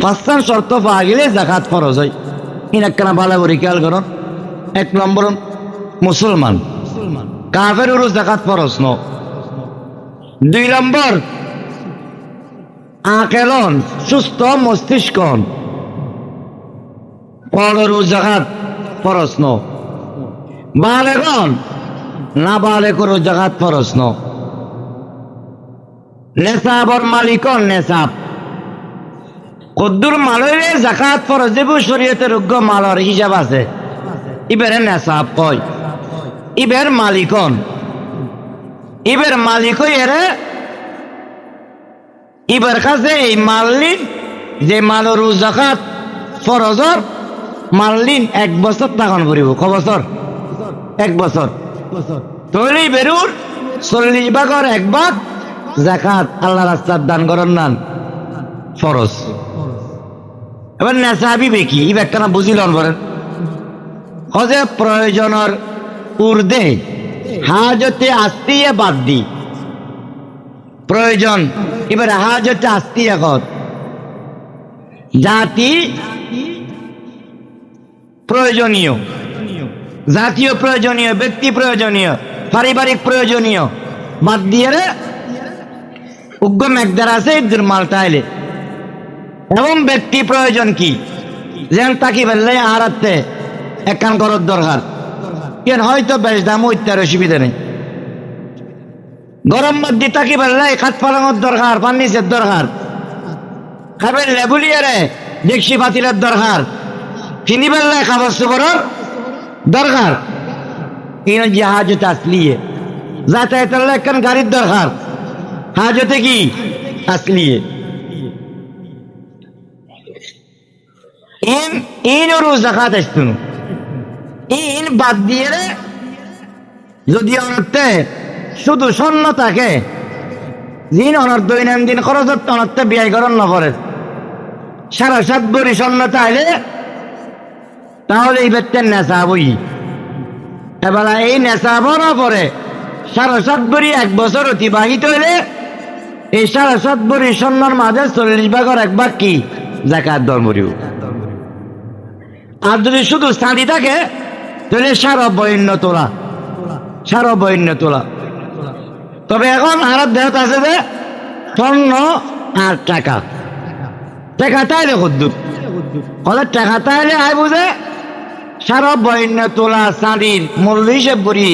পাঁচটান শর্ত পাওয়া গেলে জাকাত ফরজ হয়। ইনাক্কানা ভালো করে খেয়াল করুন। 1 নম্বর মুসলমান, কাফের উরু জাকাত ফরজ ন। 2 নম্বর আকেলন, সুস্থ মস্তিষ্কন, পনেরো জাকাত ফরজ ন। বালেগন না বালেকর জাকাত ফরজ ন। নেশাবর মালিকন নেশাব কদ্দুর মালরে জাকাত ফরজ দেব শরীয়তের যোগ্য মালর হিসাব আছে। ইবের নেশাব কয়, ইবের মালিকন, ইবের মালিক এরে ইবের কাছে এই মাল্লিন যে মালর জাকাত ফরজর মাল্লিন 1 বছর তখন করিব। ক বছর? 1 বছর। তৈরি বেরুর 40 ভাগের 1 ভাগ জাকাত আল্লাহ রাস্তার দান করার নান ফরজ। এবার নেশাবি বেকি ই ব্যাখ্যা না বুঝিলন বলেন। হজে প্রয়োজনের ঊর্ধ্বে হাজতে আস্তিয়ে বাদ দি প্রয়োজন। এবার হাজতে আস্তিয়ে কর জাতি প্রয়োজনীয়, জাতীয় প্রয়োজনীয়, ব্যক্তি প্রয়োজনীয়, পারিবারিক প্রয়োজনীয় বাদ দিয়ে রে উগ্র মেঘদার আছে ইদ্দুর মাল তাইলে। এবং ব্যক্তি প্রয়োজন কি যেন তাকি বললে আরাতে একান করার দরকার। কেন হয়তো বেশ দাম ইত্যার অসুবিধা নেই। গরম মধ্যে তাকি বললে খাত পালানোর দরকার, পানিসের দরকার, খাবেন লেবুলিয়ে রে দেখছি পাতিলের দরকার, চিনি বেললে খাবার সুবরের দরকার। এই যে হাজতে আসলিয়ে যাতায়াতের একখান গাড়ির দরকার, হাজতে কি আসলিয়ে। ইন ওর জাকাত আসতুন ইন বাদ দিয়ে রে যদি অনর্থে শুধু স্বর্ণ থাকে জিন অনর দৈনন্দিন খরচ অনর্থে ব্যয় করেন না পরে 7.5 ভরি স্বর্ণ চাইলে তাহলে এই ব্যক্তির নেশা বই। এবার এই নেশা বড় পরে 7.5 ভরি 1 বছর অতিবাহিত হইলে এই 7.5 ভরি স্বর্ণের মাঝে 40 ভাগের 1 ভাগ কি জাকাত দর মরিব। আর যদি শুধু চাঁদি থাকে তাহলে 52 তোলা, 52 তোলা। তবে এখন আর দেহত আছে যে স্বর্ণ আর টাকা, টাকা তাইলে কদ্দুর হলে টাকা তাইলে আয় বুঝে 52 তোলা চাঁদির মূল্য হিসেব করি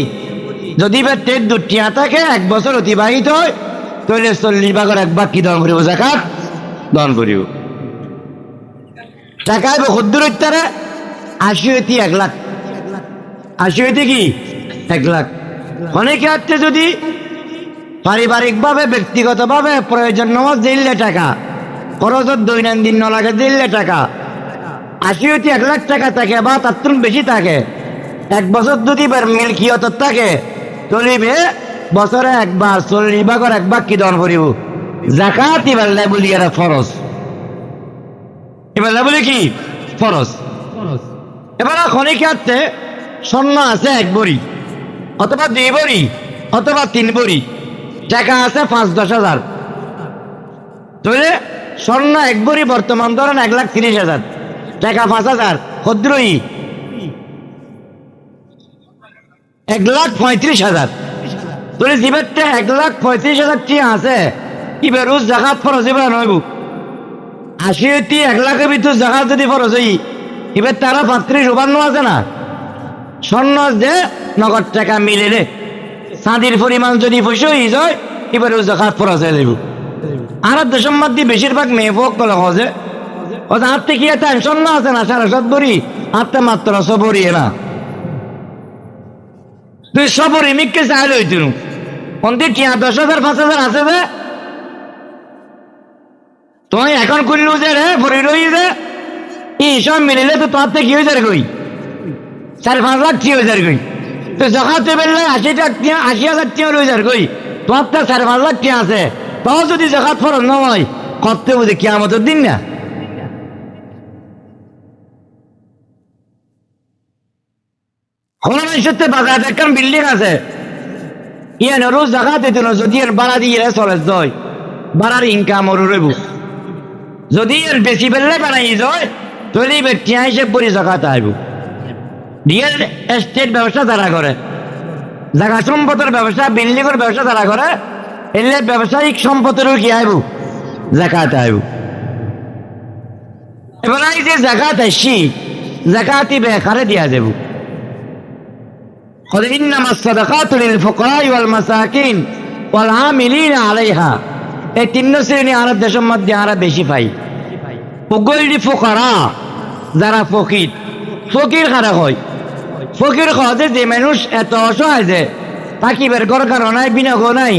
যদি বেটের 2টিয়া থাকে 1 বছর অতিবাহিত হয় তাহলে 40 ভাগের 1 ভাগ কি দান করিব জাকাত দান করিব। টাকায় কদ্দুর ইত্যারে 80 হইতে 1 লাখ, 80 হইতে কি 1 লাখ। অনেকে আছে যদি পারিবারিক ভাবে ব্যক্তিগত ভাবে প্রয়োজন নামাজ দিলে টাকা খরচের দৈনন্দিন ন লাগে দিলে টাকা 80 হইতে 1 লাখ টাকা থাকে বা তার তুন বেশি থাকে 1 বছর যদি মিলকিয়ত থাকে চলিবে বছরে একবার 40 ভাগের 1 ভাগ কি দান করিব জাকাত। এবার বলি এরা ফরজ, এবার বলি কি ফরজ। এবার খনিকে আছে স্বর্ণ আছে 1 ভরি অথবা 2 ভরি অথবা 3 ভরি, টাকা আছে 5-10 হাজার, তাহলে স্বর্ণ 1 ভরি বর্তমান ধরেন 1,30,000, টাকা 5,000, ক্ষুদ্রই 1,35,000। তাহলে জীবেরটা 1,35,000 টিয়া আছে এবার রোজ জাকাত ফরজ এবার নইব। 80 হইতে 1 লাখের ভিতর জাকাত যদি ফরজ হই এবার তারা 35 আছে না স্বর্ণ যে নগদ টাকা মিলে রে চাঁদির পরিমাণ যদি পয়সা হয়ে যায় এবার রোজ জাকাত ফরজ হয়ে যাইব। আর দেশের মধ্যে বেশিরভাগ মেয়ে ফোক বলে হজে ওদের হাতে কি একটা স্বর্ণ আছে না 7.5 ভরি হাতে মাত্র 100 ভরি না তুই 100 ভরি মিককে চাইলে হইত কোনটি টিয়া 10,000 5,000 আছে যে তুই এখন করলু যে রে ভরি রই যে এই সব মিলিলে তো তোর থেকে কি হয়ে যায় কই 4-5 লাখ টিয়া হয়ে যায় কই তো জাকাতে বেরলে 80,000 টিয়া হয়ে যায় কই তোর তো 4-5 লাখ টিয়া আছে তাও যদি জাকাত ফরজ না হয় করতে বুঝে কিয়ামতের দিন না। মানুষের বাজার একটা বিল্ডিং আছে ইয়ে রোজ জাকাত দিত না যদি এর বাড়া দিয়ে চলে যায় বাড়ার ইনকাম ওর রইব যদি এর বেশি বেললে বানাই যায় তাহলে এবার টিয়া হিসেব করে জাকাত আইব। রিয়েল এস্টেট ব্যবসা যারা করে, জায়গা সম্পদের ব্যবসা, বিল্ডিংয়ের ব্যবসা যারা করে, এলে ব্যবসায়িক সম্পদেরও কি আইব জাকাত আইব। এবার এই যে জাকাত আসছি, জাকাতি বেকারে দিয়া যাব। ইন্নামা সাদাকাতু লিল ফুকারাই ওয়াল মাসাকিন ওয়াল আমিলিনা আলাইহা। এই তিন শ্রেণী আরব দেশের মধ্যে আমরা বেশি পাই। উগৈলি ফুকারা, যারা ফকির। ফকির কারা হয়? ফকির হচ্ছে যে মানুষ এত অসহায় যে থাকিবের ঘর কারো নাই, বিনা ঘর নাই,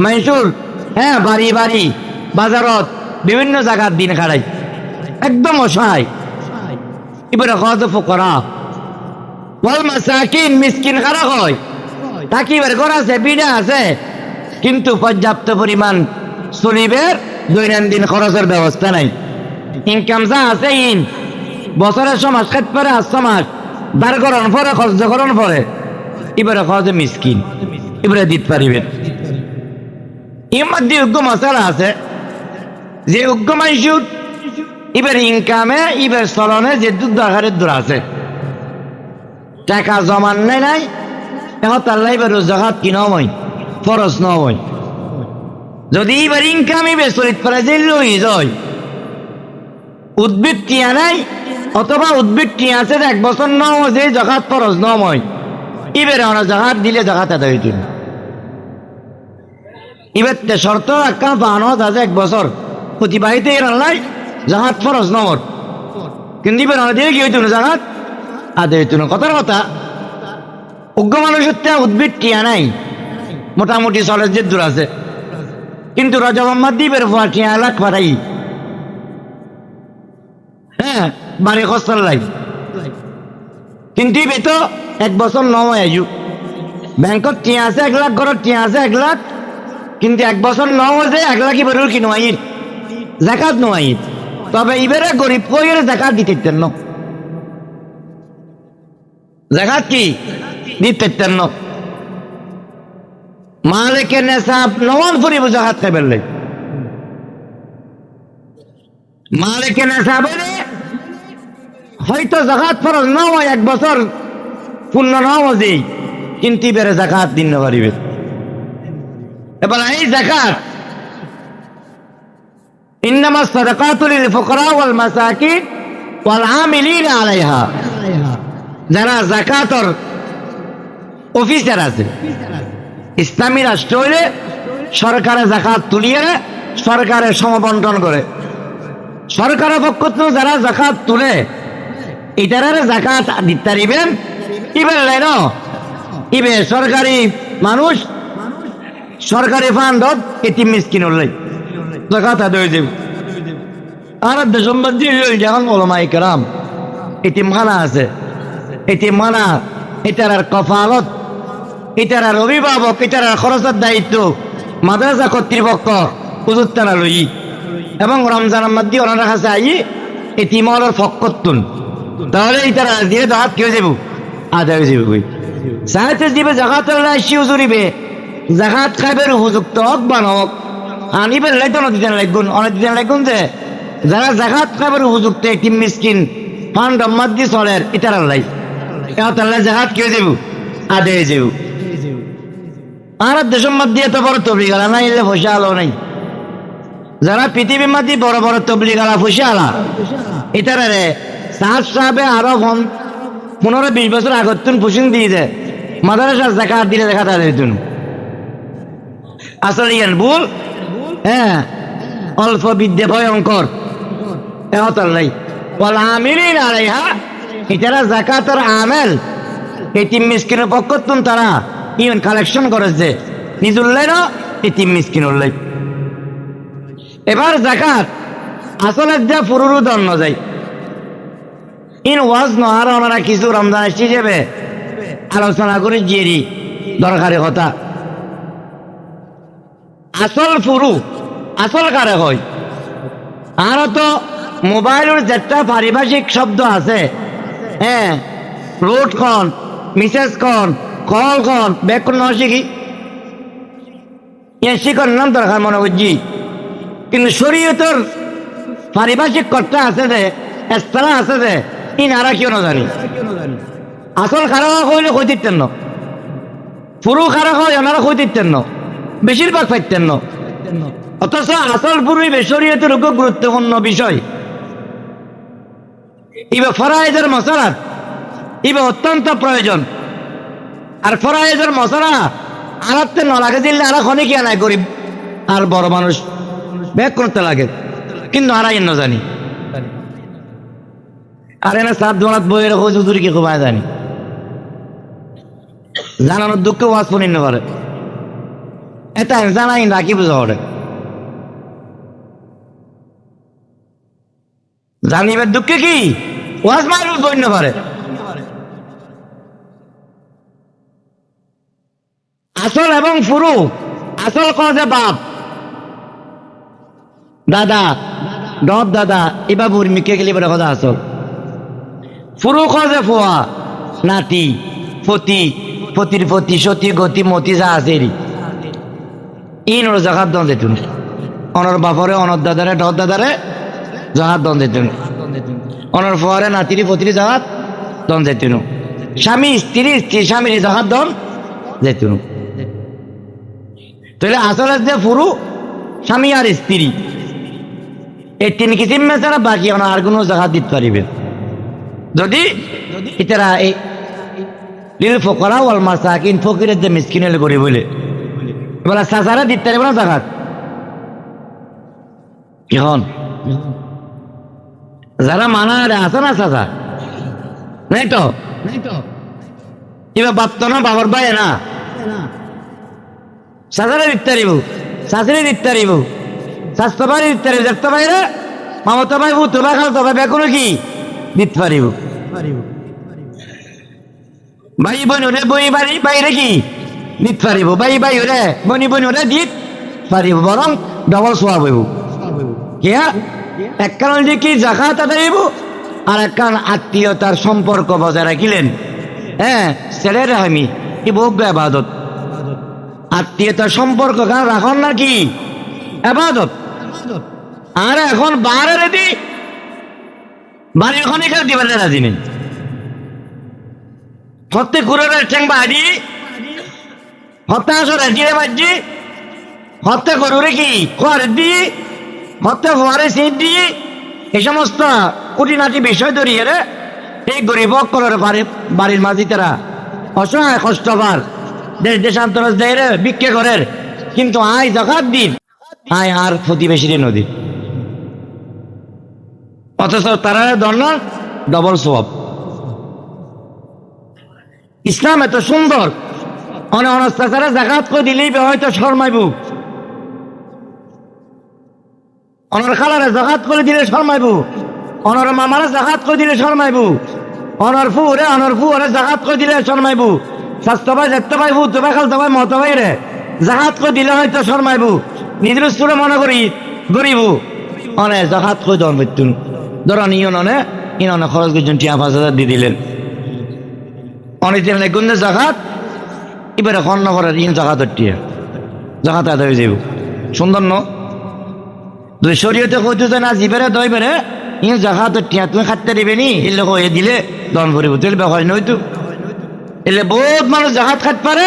মানুষের বাড়ি বাড়ি বাজারত বিভিন্ন জায়গার দিন খাড়াই, একদম অসহায়। এবারে হচ্ছে ফুকারা। ওয়াল মাসাকিন, মিসকিন কারা হয়? থাকিবের ঘর আছে, বিনা আছে, কিন্তু পর্যাপ্ত পরিমাণ চলিবের দৈনন্দিন খরচের ব্যবস্থা নাই। ইনকাম যা আছে বছরের সমাজ খেত পরে 8 মাস দাঁড় করার পরে খরচ করার পরে এবারে খরচে মিসকিন, এবারে দিতে পারিবে। এর মধ্যে যোগ্য মশলা আছে যে যোগ্য মানুষ এবার ইনকামে এবার চলনে যে দরকারের দূর আছে, টাকা জমান নাই এখন তার এবার জাকাত কি নয়, ফরজ নয়। যদি এবার ইনকাম এবার চলিত পারে যে লই যায়, উদ্ভিদ টিয়া নাই অথবা উদ্ভিদ টিয়া আছে 1 বছর নয় যে জাকাত ফরজ নয়, এবারে আমরা জাকাত দিলে জাকাত আদায় হইত। এবার শর্ত রাখা বানত আছে 1 বছর অতিবাহিত এর নাই জাকাত ফরজ নয়, কিন্তু এবার আমরা দিয়ে কি হইত না, জাকাত আদায় হইত না। কথার কথা অজ্ঞ মানুষের উদ্ভিদ টিয়া নাই, মোটামুটি চলের যে দূর আছে, কিন্তু রাজা মোহাম্মদ দ্বীপের ভুয়া টিয়া লাখ পাঠাই বাড়ি খরচার লাই, কিন্তু এ তো 1 বছর নয় আয়ু ব্যাংকত টিয়া আছে 1 লাখ, ঘরত টিয়া আছে 1 লাখ, কিন্তু 1 বছর নয় যে 1 লাখ এবার কি নোয়াইর জাকাত নোয়াইর। তবে এবারে গরিব কইয়ের জাকাত দিতেন না, জাকাত কি দিতেন না। মালিকের নেশাব নওয়ান ফুরিব জাকাত খাইবার লাই, মালিকের নেশাব হয়তো জাকাত ফরজ না হয় 1 বছর পূর্ণ না হয়, কিন্তু এবারে জাকাত দিন পারিবে। এবার এই জাকাত ইন্নামা সাদাকাতু লিল ফুকারা ওয়াল মাসাকিন ওয়াল আমিলিনা আলাইহা। যারা জাকাতর অফিসার আছে, ইসলামী রাষ্ট্র হইলে সরকারে জাকাত তুলিয়ে সরকারের সমবন্টন করে, সরকারের পক্ষ থেকে যারা জাকাত তুলে এটারে জাকাত দিতে পারিবেন। ইবেন লাইন ইবে সরকারি মানুষ সরকারি ফান্ডত এতিম মিসকিন হলাই জাকাত আদায় হয়ে যাবে। আর দেশম্বাদী যেমন ওলামায়ে কেরাম এতিমখানা আছে, এতিমখানা এটার কফালত, এটার অভিভাবক, এটার খরচের দায়িত্ব মাদ্রাসা কর্তৃপক্ষ হুজুরতারা লই, এবং রমজানের মধ্যে ওনার কাছে আই এতিমর ফক্কতুন, তাহলে এটার দিয়ে জাকাত কেউ যাব আদায় হয়ে যাবে। সাহায্য দিবে জাকাত আসি হুজুরিবে জাকাত খাইবের উপযুক্ত হোক বা হোক আনিবেন লাইতো না দিতেন লাগুন, অনেক দিতেন লাগুন যে যারা জাকাত খাইবের উপযুক্ত এতিম মিসকিন ফান্ড মধ্যে চলের এটার লাই তাহলে জাকাত কেউ যাব আদায় হয়ে যাব। আর দেশের মধ্যে এত বড় তবলিগালা নাই, এলে পয়সা আলো নাই। যারা পৃথিবীর মধ্যে বড় বড় তবলিগালা পয়সা আলা এটারে সাহাব সাহেবে আরো 15-20 বছর আগত পুষিন দিয়ে যায় মাদ্রাসার জাকাত দিলে দেখা তাদের আসলে ইয়ান ভুল, অল্প বিদ্যে ভয়ঙ্কর এহতার নাই। বল আমিলিন আলাইহা, এটারা জাকাতের আমেল এতিম মিসকিনের পক্ষ তারা ইউন কালেকশন করেছে নিজুল্লাই না এতিম মিসকিন উল্লাই। এবার জাকাত আসলে যা পুরুরু দন্ন যায় ইন ওয়াজ নহার ওনারা কিছু রমজান হিসেবে আলোচনা করে জিয়েরি দরকারি কথা। আসল ফুরু আসল কারে হয়, আর তো মোবাইলের যেটা পারিভাষিক শব্দ আছে, রোড খন মিসেস খন কল খন ব্যাগ কোন শিখি শিকর নাম দরকার মনে করছি, কিন্তু শরীয়তের পারিভাষিক কর্তা আছে যে এস্তারা আছে যে ইনারা কেউ না জানি আসল খারাপ হইলে কই দিতেন না পুরো খারাপ হয় ওনারা কই দিতেন না বেশিরভাগ পাইতেন না অথচ আসল পুরুই বেশরিয়তের খুব গুরুত্বপূর্ণ বিষয় ইবে ফরায়েজের মশালাত ইবে অত্যন্ত প্রয়োজন আর ফরায়েজের মশলা আরাতে ন লাগে দিলে আর খনিক নাই গরিব আর বড় মানুষ ব্যাগ করতে লাগে কিন্তু আর ন জানি আর এনে সাত দোড়াত বইয়ের হুজুর কি খুব জানি জানানোর দুঃখ ওয়াজ শুনি না করে এটা জানাই না কি বুঝা ওরে জানিবার দুঃখে কি ওয়াজ মারুল বই না পারে আসল এবং ফুরু আসল কজে বাপ দাদা ডব দাদা এবার বুর্মিকে গেলে বলে কথা আসল ফুরু কজে ফোয়া নাতি ফতি ফতির ফতি সতী গতি মতি যা আছে ইনর জাগাত দন যেতুন অনর বাপরে অনর দাদারে ডব দাদারে জাগাত দন যেতুন অনর ফোয়ারে নাতিরি ফতিরি জাগাত দন যেতুন স্বামী স্ত্রী স্ত্রী স্বামীর জাগাত দন যেতুন তাহলে আসলে যে ফুরু স্বামী আর স্ত্রী এই তিন কিসিম ছাড়া বাকি আর কোনো জায়গা দিতে পারিবে যদি ইতারা এই লিল ফকরা ওয়াল মাসাকিন ফকিরের যে মিসকিনের করে বলে এবার সাসারা দিতে পারিবে না জায়গা কেমন যারা মানা আছে না সাসা নাই তো এবার বাপ তো না বাবার ভাই না সাজারে দিতে পারিব শাশুড়ি দিতে পারিব স্বাস্থ্য ভাই দিতে পারিব দেখতে পাইরে মামতা ভাই ভূত ভাই খালতো ভাই বেগুনো কি দিতে পারিব ভাই বোন ওরে বই বাড়ি বাইরে কি দিতে পারিব ভাই ভাই ওরে বনি বনি ওরে দিতে পারিব বরং ডবল সোয়াব হইব কিয়া এক কারণ যে কি জাকাত আদাইব আর এক কারণ আত্মীয়তার সম্পর্ক বজায় রাখিলেন হ্যাঁ ছেলের আমি কি ভোগ্য আবাদত আত্মীয়তার সম্পর্ক রাখন না কি আবাদত আর এখন বারে রেডি বাড়ি এখন এখানে দিবার রাজি নেই হতে কুরের ঠেং বাড়ি হতে আসো রেডি রে বাজি হতে গরুরে কি খোয়ারে দি হতে ফোয়ারে সিট দি এই সমস্ত খুঁটিনাটি বিষয় ধরিয়ে রে এই গরিব করার বাড়ির মাঝি তারা অসহায় কষ্টবার দেশ দেশান্তর দেয় রে বিক্রি করের কিন্তু আয় জাকাত দিন আয় আর প্রতিবেশী নদী অথচ তারা দণ্ড ডবল সওয়াব ইসলাম এত সুন্দর অনাস্তাচারা জাকাত করে দিলেই হয়তো শর্মাইব অনর খালারে জাকাত করে দিলে শর্মাইব অনর মামারা জাকাত করে দিলে শর্মাইব অনর ফুরে জাকাত করে দিলে শর্মাইব স্বাস্থ্য ভাই দেখতে পাইবো তোবা খালতে ভাই মতো ভাই রে জাকাত করে দিলে হয়তো শর্মাইব নিজের সুরে মনে করি গরিব অনে জাকাত করে দেওয়ার মৃত্যু ধরেন ইননে খরচ করছেন টিয়া 5,000 দিয়ে দিলেন অনেক গুণে জাকাত এবারে খন্ন করার ইন জাকাত টিয়া জাকাত আদায় হয়ে যাব সুন্দর ন যদি শরীয়তে কইতেছে না জিবেরে দই বেড়ে ইন জাকাত টিয়া তুমি খাটতে দিবে নি এলে কয়ে দিলে দন ভরিব তুই ব্যাপার নয়তো এলে বহুত মানুষ জাকাত খাট পারে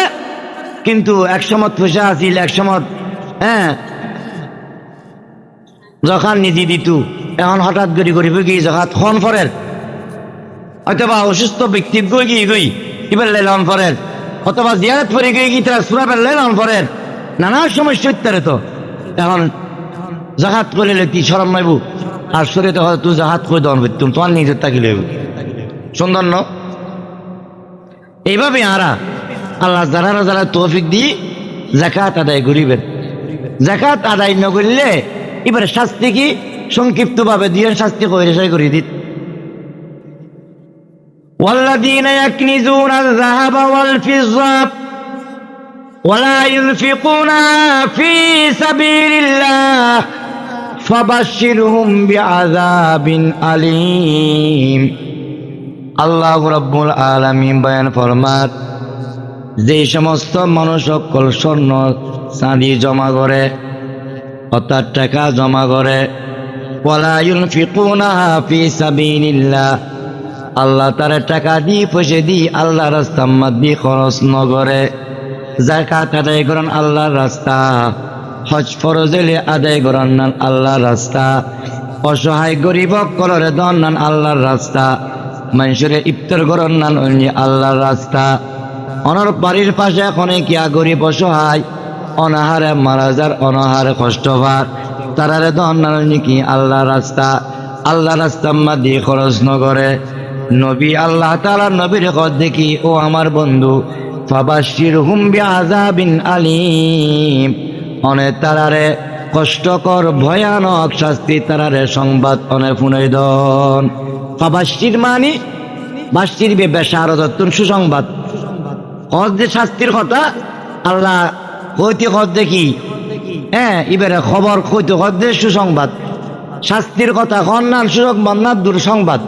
কিন্তু একসময় পয়সা আসিল একসময় হ্যাঁ যখন নিজে দিত এখন হঠাৎ করে করিব কি জাকাত খন ফরের অথবা অসুস্থ ব্যক্তি গই এবার লেলন ফরের অথবা জিয়ারত পরে গিয়ে কি তারা সুরাবের লেলন ফরের নানা সমস্যা ইত্যাদি তো এখন জাকাত করে কি সরম নাইব আর শরীরে হয়তো তুই জাকাত করে দন তুমি তোমার নিজের তাকি লইব সুন্দর ন এইভাবে আরা আল্লাহ যারা তৌফিক দিয়ে জাকাত আদায় করিবেন জাকাত আদায় ন করলে এবারে শাস্তি কি সংক্ষিপ্ত ভাবে দিয়ে শাস্তি করে দিত والذين يكنزون الذهب والفضة ولا ينفقونها في سبيل الله فبشرهم بعذاب أليم আল্লাহ রাব্বুল আলামিন বয়ান ফরমাত যে সমস্ত মানুষ সকল স্বর্ণ চাঁদি জমা করে অর্থাৎ টাকা জমা করে ওয়ালা ইউনফিকুনাহা ফি সাবিলিল্লাহ, আল্লাহ তার টাকা দি পয়সা দি আল্লাহ রাস্তার মধ্যে খরচ নগরে। যাকাত আদায় করেন আল্লাহর রাস্তা, হজ ফরজ হইলে আদায় করেন নান আল্লাহর রাস্তা, অসহায় গরিব কলরে দন নান আল্লাহর রাস্তা, মানুষের ইফতার করেন নান অন্য আল্লাহর রাস্তা। অনর বাড়ির পাশে এখন কিয়া গরিব অসহায় অনাহারে মারা যার, অনাহারে কষ্ট পার, তারারে দন নান কি আল্লাহর রাস্তা। আল্লাহ রাস্তার মধ্যে খরচ নগরে। নবী আল্লাহ তাআলা নবীর কত দেখি, ও আমার বন্ধু, ফাবাশশিরহুম বিআযাবিন আলীম, অনেক তারারে কষ্টকর ভয়ানক শাস্তি তারারে সংবাদ অনেক শুনাই দন। ফাবাশশির মানে বাশশির বেশারতুন সুসংবাদ। কত যে শাস্তির কথা আল্লাহ কইতে কত দেখি, এবারে খবর কইতে কত যে সুসংবাদ। শাস্তির কথা কন্যান সুসংবাদ না দুঃসংবাদ।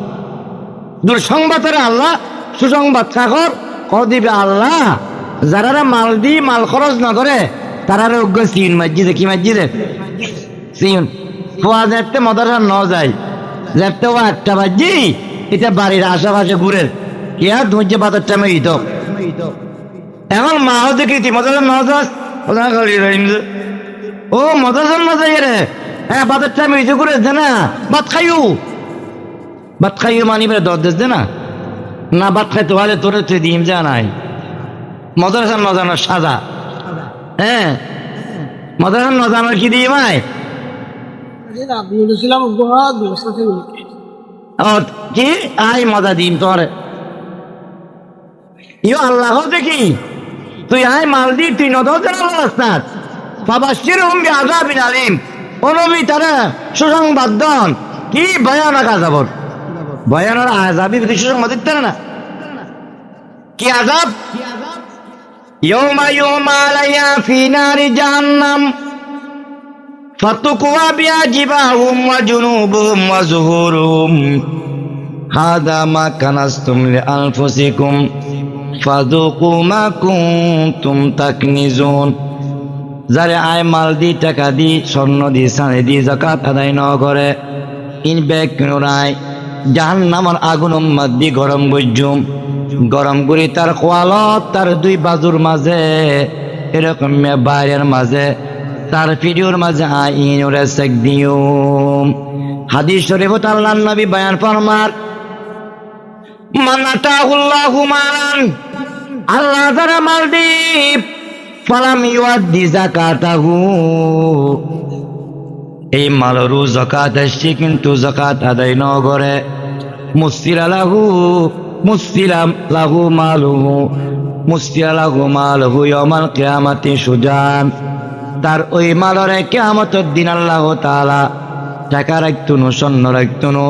দুঃসংবাদের আল্লাহ সুসংবাদ সাগর ক দিবে আল্লাহ। যারা মাল দি মাল খরচ না করে তারারে অজ্ঞ সিন মসজিদে, কি মসজিদে সিন খোয়া যেতে মদারা ন যায়, যেতে ও একটা বাজি এটা বাড়ির আশেপাশে ঘুরে ইয়া ধৈর্য বাজার টাইমে ইত এখন মাও দেখি মদারা ন যাস ও মদার না যাই রে, হ্যাঁ বাজার টাইমে ইতো ঘুরে না ভাত খাইও, ভাত খাইও মানিবে দর দেশ দে না, না ভাত খাইতে হলে তোরে তুই দিম যা নাই মদারাসার নজানোর সাজা। হ্যাঁ মদারাসার নজানোর কি দিই ভাই কি আই মজা দিম তোর ইও আল্লাহ দেখি তুই আয় মাল দি তুই নদর রাস্তাত ফাবাশশিরহুম বিআযাবিন আলীম, ও নবী তারা সুসংবাদ দন কি ভয়ানক আযাবর। ভয়ানক আযাবি সুসংবাদ দিতে না কি আযাব। ইয়াউমা ইউমা আলাইহা ফি নারি জাহান্নাম ফাতুকওয়া বিহা জিবাহুম ওয়া জুনুবুহুম ওয়া যুহুরুহুম হাযা মা কানাসতুম লিআনফুসিকুম ফাযুকু মা কুনতুম তাকনিজুন। যারে আয় মাল দি টাকা দি স্বর্ণ দি চাঁদি দি যাকাত আদায় ন করে ইন ব্যাগ কিনোরায় জাহান্নামের আগুন মধ্যে গরম গজ্জুম, গরম করি তার কোয়ালত তার দুই বাজুর মাঝে এরকম বাইরের মাঝে তার ভিডিওর মাঝে আইনুরে সেক দিউম। হাদিস শরীফত আল্লাহর নবী বয়ান ফরমার মান আতাহুল্লাহু মালান, আল্লাহ যারা মাল দিব ফালাম ইউআদ্দি যাকাতাহু, এই মালেরও যাকাত আসছে কিন্তু যাকাত আদায় ন করে, মুসতিরা লাহু মালুহু ইয়াউমাল কিয়ামাতি সুজান, তার ওই মালরে কিয়ামতের দিন আল্লাহ তাআলা টাকা রাখতুনো, স্বর্ণ রাখতুনো,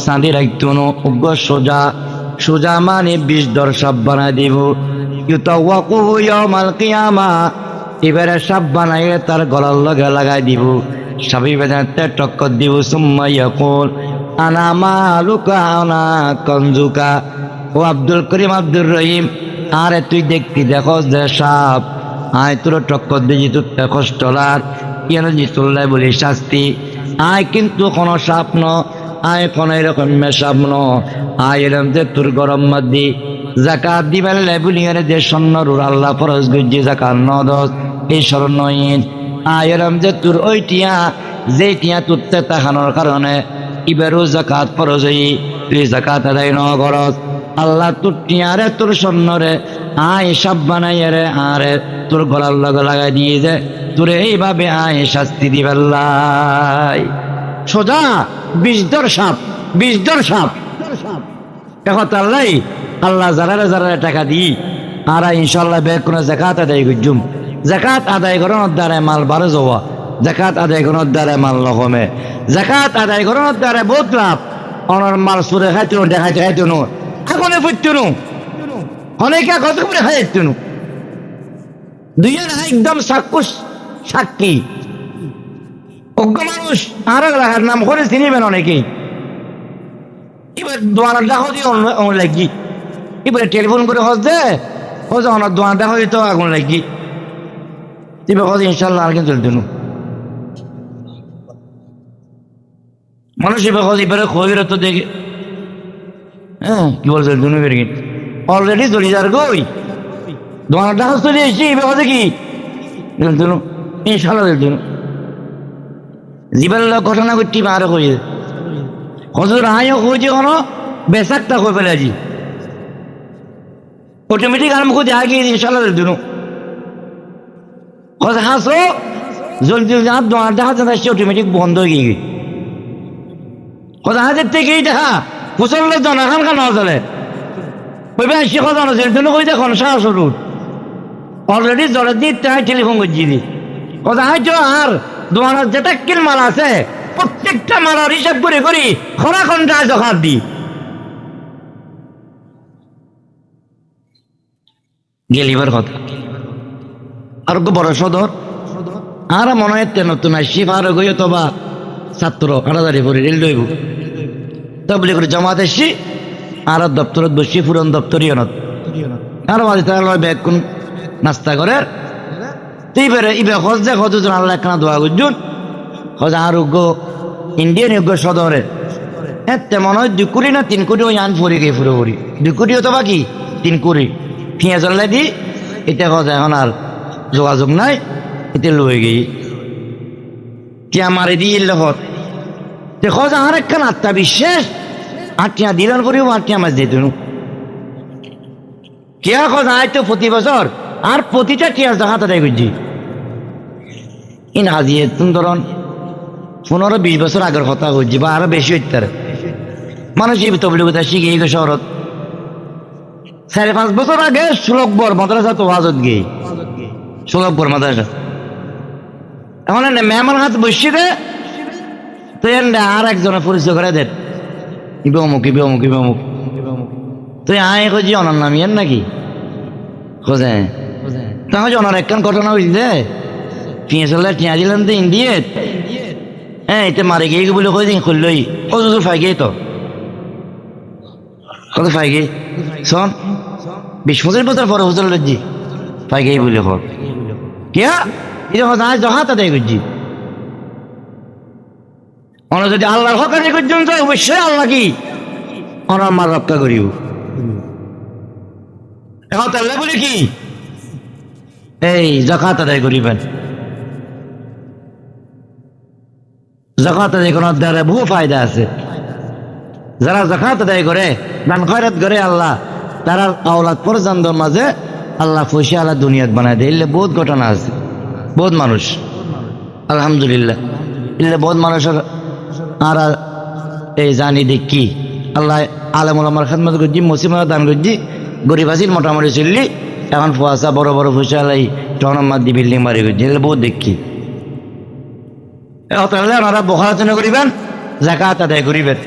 চাঁদি রাখতুনো, উগ্র সোজা মানে 20 দর সাপ বানাই দিব। ইউতাওয়াকুহু ইয়াউমাল কিয়ামা, এবারে সাপ বানাইয়ে তার গলার লগে লাগাই দিব, সাবি বেদাতে টক্কর দিব। সুম্মা ইয়াকুল আনা মালুকা আনা কনজুকা, ও আব্দুল করিম আব্দুর রহিম, আরে তুই দেখতি দেখো যে সাপ আয় তোর টক্কর দিয়ে তোর কষ্ট লাগ কেন জিতুল্লাহ বলি শাস্তি আয়, কিন্তু কোন সাপ ন আয় কোন এরকম সাপ ন আয় এরম যে তোর গরম মধ্যে জাকাত দিবেন লেবুলিয়ারে যে স্বর্ণরুর আল্লাহ ফরজ গুজি জাকাত ন দশ এই স্বর্ণহীন আয় এরম যে তোর ওই টিয়া যে টিয়া তুলতে তাকানোর কারণে এবারও জাকাত ফরজ হই তুই জাকাত আদায় ন করস, আল্লাহ তোর টিয়ারে তোর স্বর্ণরে আয় সাপ বানাইয়া রে আরে তোর গলার লগে লাগাই দিয়ে যে তোরে এইভাবে আয় শাস্তি দিবেল্লাই। সোজা 20 দর সাপ, 20 দর সাপ এখন আল্লাহ আল্লাহ যারা টাকা দিই আর ইনশাল্লাহ বেগ কোনো জাকাত আদায় করছুম, জাকাত আদায় করানোর দ্বারা মাল বারো যাওয়া, জাকাত আদায় করানোর দ্বারা মাল লকমে, জাকাত আদায় করানোর দ্বারা বহুত লাভ। অনর মাল সুরে খাইতো দেখাইতে খাইতো নো আগুনে ফুটতো নো অনেকে কত করে খাইতো নো দুই একদম চাক্ষুষ সাক্ষী অজ্ঞ মানুষ আর রাখার নাম করে চিনিবেন অনেকেই। এবার দোয়ানার ডাক দিয়ে লাগি এবারে টেলিফোন করে হজ দে হজ আমার দোয়ানার ডাক তো আগুন লাগি এবার হজ ইনশাল্লাহ আর কিন্তু চলতো মানুষ এবারে খবির তো দেখে হ্যাঁ কি বলছে দুনু বেরগিন অলরেডি চলে যার গই দোকানটা চলে এসেছি এবার কি দুনু ইনশাল্লাহ দুনু জীবনের ঘটনা করছি আরো কইছে হজুর আইও কইছে কোনো বেসাকটা কই ফেলে আজি অটোমেটিক আরম্ভ করে আগে ইনশাল্লাহ দুনু কথা হাসো জলদি জলদি হাত দোকানটা হাত আসছে অটোমেটিক বন্ধ হয়ে গিয়ে কথা হাতের থেকেই দেখা মুসল্লের জন এখন কেন চলে ওই বেশি কথা না জন্য কই দেখুন সাহস অলরেডি জলের দিয়ে তাই টেলিফোন করছি কথা হয়তো আর দোকানের যেটা কিল মাল আছে প্রত্যেকটা মালার হিসাব করে করি খরা ঘন্টা জখার দি গেলিবার কথা আর বড় সদর আর মনে হয় নতুন আসছি আর গই অথবা ছাত্র আড়াদারি করে রেল লইব তবলি করে জমাত এসছি আর দপ্তরত বসছি পুরন দপ্তরই অনত আর মাঝে তার ব্যাগ কোন নাস্তা করে এইবারে ইবে হজ যে হজুজন আল্লাহ একখানা দোয়া করছুন হজ আর ইন্ডিয়ান সদরে হ্যাঁ তেমন হয় 2 কোটি না 3 কোটি ওই আন ফুরি গিয়ে ফুরে ফুরি 2 কোটি অথবা কি 3 কোটি ফিয়া চললে দি এটা হজ এখন আর যোগাযোগ নাই এটা লয়ে গিয়ে টিয়া মারি দিয়ে হত দেখো আর একখান আত্মবিশ্বাস আটটিয়া দিলার পরেও আটটিয়া মাছ দিত টিয়া খোঁজ আয় তো প্রতি বছর আর প্রতিটা টিয়া দেখা তাদের করছি ইন হাজিয়ে তুমি ধরুন 15-20 বছর আগের কথা করছি বা আরো বেশি হইতে পারে মানুষ এই তবলিগতা শিখে এই শহরত 4-5 বছর আগে সুলকবর মাদ্রাসা তো ওয়াজত গিয়ে সুলকবর মাদ্রাসা এখন মেহমান হাত বসছি রে তো আর একজনের পরিচয় করে দেন ইবে অমুক ইবে অমুক ইবে অমুক তুই আয় খুঁজি অনার নাম ইয়েন নাকি খোঁজে তাহলে অনার একখান ঘটনা হয়েছে টিয়া চলে টিয়া দিলেন তো ইন্ডিয়েত হ্যাঁ এটা মারে গিয়ে বলে কই দিন খুললই ও যদি ফাই গিয়ে তো কত ফাই গিয়ে শোন 20-25 বছর পরে হুজুর লজ্জি ফাই গিয়ে বলে হোক কিয়া এটা কথা জহা তাদের করছি অনা যদি আল্লাহর হক আদায় করছেন তো অবশ্যই আল্লাহ কি অনার মার রক্ষা করিব এখন তাহলে বলি কি এই জাকাত আদায় করিবেন জাকাত আদায় করার দ্বারা বহু ফায়দা আছে যারা জাকাত আদায় করে দান খয়রাত করে আল্লাহ তারা আওলাদ পর্যন্তর মাঝে আল্লাহ পয়সা আল্লাহ দুনিয়াত বানায় দেয় এলে বহুত ঘটনা আছে বহুত মানুষ আলহামদুলিল্লাহ এলে বহুত মানুষের আর এই জানি দেখি আল্লাহ আলমুল আমার খেদমত করছি মুসিমা দান করছি গরিব আসিল মোটামুটি চললি এখন ফুয়াশা বড় বড় পয়সা আলাই টনার দি বিল্ডিং বাড়ি করছি এলে বহুত দেখি তাহলে ওনারা বখালোচনা করিবেন জাকাত আদায় করিবেন